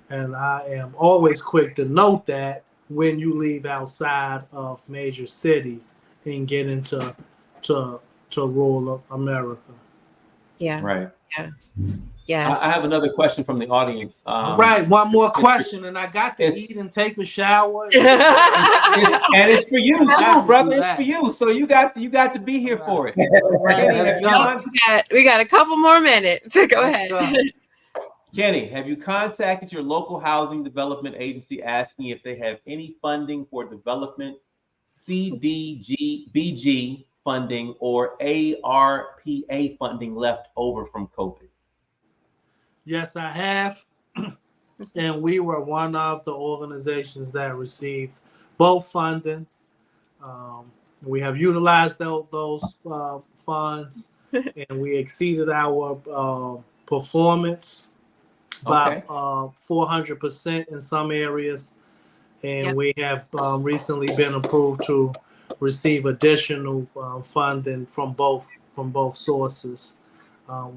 And I am always quick to note that when you leave outside of major cities and get into to rural America. Yeah. Right. Yeah. I Yes. have another question from the audience. All right, one more question, and I got to eat and take a shower. And it's for you I too, brother. do It's that. for you. So you got to be here for it. Right, Kenny, let's have you go. we got a couple more minutes. Go Let's ahead. go. Kenny, have you contacted your local housing development agency asking if they have any funding for development, CDBG funding, or ARPA funding left over from COVID? Yes, I have. And we were one of the organizations that received both funding. Um, We have utilized those funds, and we exceeded our performance by Okay. 400% in some areas, and Yep. we have recently been approved to receive additional funding from both sources,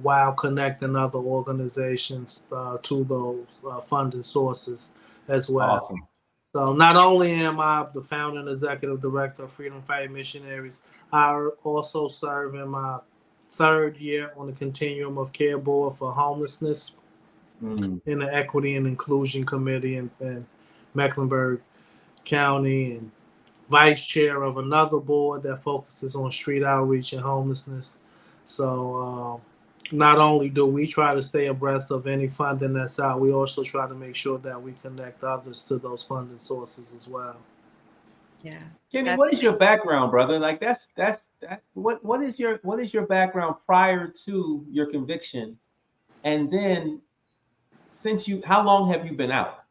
while connecting other organizations to those funding sources as well. Awesome. So not only am I the founder and executive director of Freedom Fighting Missionaries, I also serve in my third year on the Continuum of Care Board for Homelessness Mm. in the Equity and Inclusion Committee in Mecklenburg County, and vice chair of another board that focuses on street outreach and homelessness. So not only do we try to stay abreast of any funding that's out, we also try to make sure that we connect others to those funding sources as well. Yeah. Kenny, That's what is your background, brother? Like what is your background prior to your conviction? And then how long have you been out?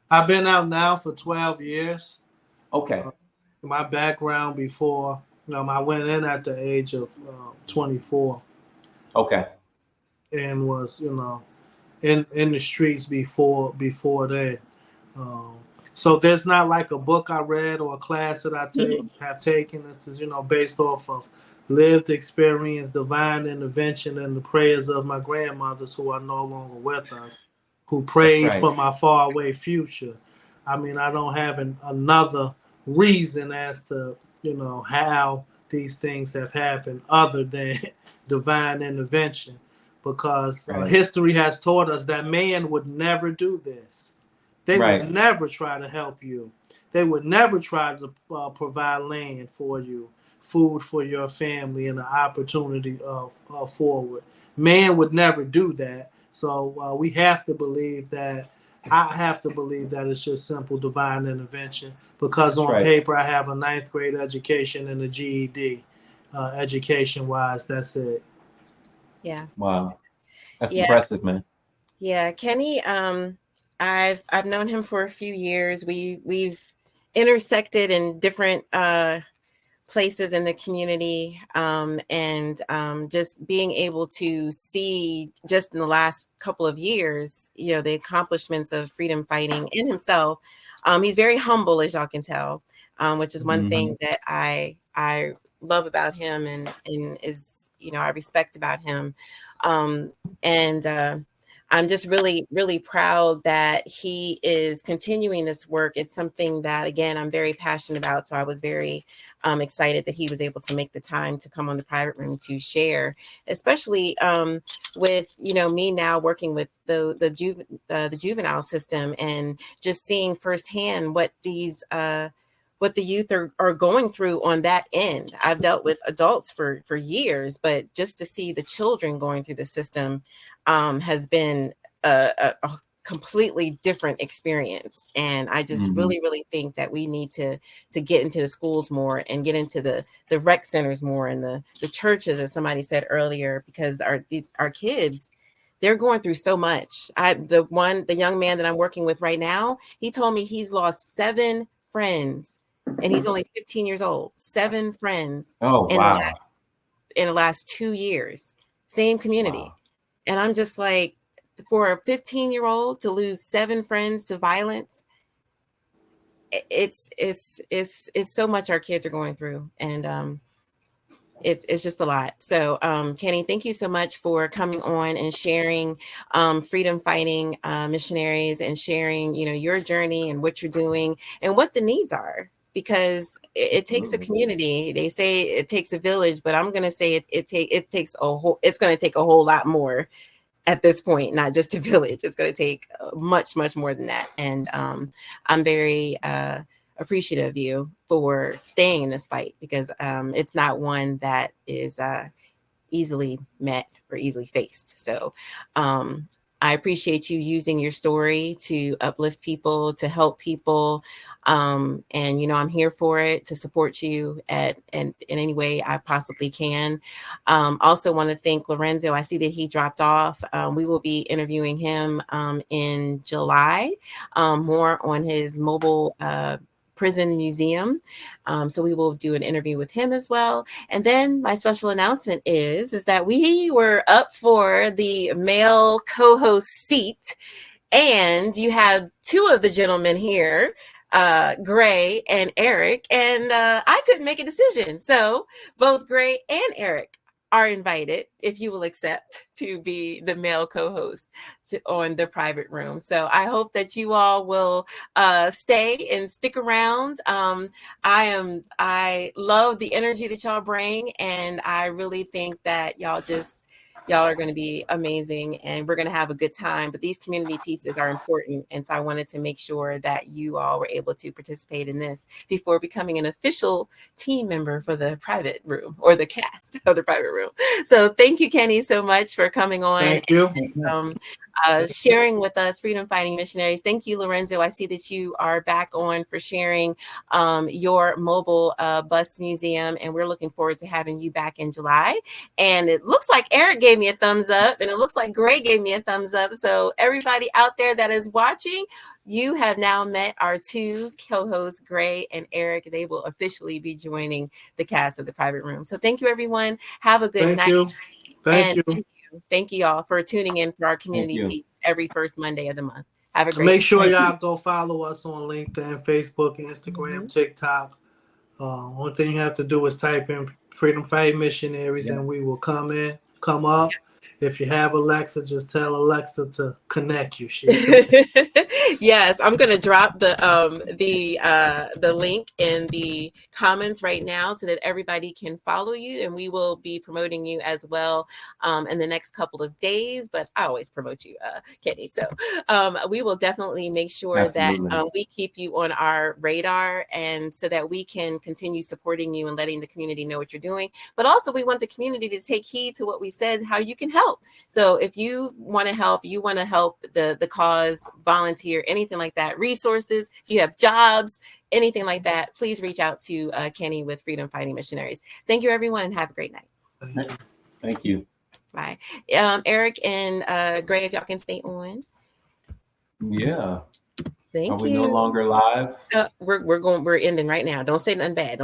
I've been out now for 12 years. Okay. My background before, I went in at the age of 24 Okay. and was, in the streets before that. So there's not like a book I read or a class that I have taken. This is, based off of lived experience, divine intervention, and the prayers of my grandmothers who are no longer with us, who prayed right. for my faraway future. I mean, I don't have another reason as to, how these things have happened other than divine intervention, because Right. history has taught us that man would never do this. They Right. would never try to help you. They would never try to provide land for you, food for your family, and an opportunity forward. Man would never do that. So we have to believe that. I have to believe that it's just simple divine intervention, because That's on right. paper I have a 9th grade education and a GED. Education-wise, that's it. Yeah. Wow. That's Yeah. impressive, man. Yeah, Kenny, I've known him for a few years. We've intersected in different places in the community, and just being able to see just in the last couple of years, the accomplishments of freedom fighting in himself. He's very humble, as y'all can tell, which is one thing that I love about him, and is, I respect about him. And I'm just really, really proud that he is continuing this work. It's something that, again, I'm very passionate about. So I was very excited that he was able to make the time to come on the private room to share, especially with, me now working with the juvenile system, and just seeing firsthand what what the youth are going through on that end. I've dealt with adults for years, but just to see the children going through the system has been a completely different experience. And I just really, really think that we need to get into the schools more, and get into the rec centers more, and the churches, as somebody said earlier, because our kids, they're going through so much. The young man that I'm working with right now, he told me he's lost 7 friends, and he's only 15 years old. 7 friends. Oh, wow. In the last 2 years, same community. Wow. And I'm just like, for a 15-year-old to lose 7 friends to violence, it's so much our kids are going through, and it's just a lot. So Kenny, thank you so much for coming on and sharing Freedom Fighting Missionaries, and sharing your journey and what you're doing and what the needs are, because it takes a community. They say it takes a village, but I'm going to say it's going to take a whole lot more at this point, not just a village. It's going to take much, much more than that. And I'm very appreciative of you for staying in this fight, because it's not one that is easily met or easily faced. So I appreciate you using your story to uplift people, to help people. And, I'm here for it, to support you in any way I possibly can. Also want to thank Lorenzo. I see that he dropped off. We will be interviewing him in July, more on his mobile Prison Museum. So we will do an interview with him as well. And then my special announcement is that we were up for the male co-host seat, and you have two of the gentlemen here, Gray and Eric, and I couldn't make a decision. So both Gray and Eric are invited, if you will accept, to be the male co-host on the private room. So I hope that you all will stay and stick around. I love the energy that y'all bring, and I really think that y'all are going to be amazing, and we're going to have a good time. But these community pieces are important, and so I wanted to make sure that you all were able to participate in this before becoming an official team member for the private room, or the cast of the private room. So thank you, Kenny, so much for coming on. Thank you. Sharing with us, Freedom Fighting Missionaries. Thank you, Lorenzo. I see that you are back on for sharing your mobile bus museum, and we're looking forward to having you back in July. And it looks like Eric gave me a thumbs up, and it looks like Gray gave me a thumbs up. So everybody out there that is watching, you have now met our two co-hosts, Gray and Eric. They will officially be joining the cast of the private room. So thank you, everyone. Have a good night. Thank you. Thank you all for tuning in for our community piece every first Monday of the month. Have a great Make sure y'all go follow us on LinkedIn, Facebook, Instagram, TikTok. One thing you have to do is type in Freedom Fighting Missionaries, and we will come up. If you have Alexa, just tell Alexa to connect you. Yes, I'm gonna drop the link in the comments right now so that everybody can follow you, and we will be promoting you as well in the next couple of days. But I always promote you, Kenny. So we will definitely make sure that we keep you on our radar, and so that we can continue supporting you and letting the community know what you're doing. But also, we want the community to take heed to what we said, how you can help. So if you want to help, the cause, volunteer, anything like that, resources, if you have jobs, anything like that, please reach out to Kenny with Freedom Fighting Missionaries. Thank you, everyone, and have a great night. Thank you. Bye. Eric and Gray, if y'all can stay on. Yeah. Thank you. Are we no longer live? We're ending right now. Don't say nothing bad.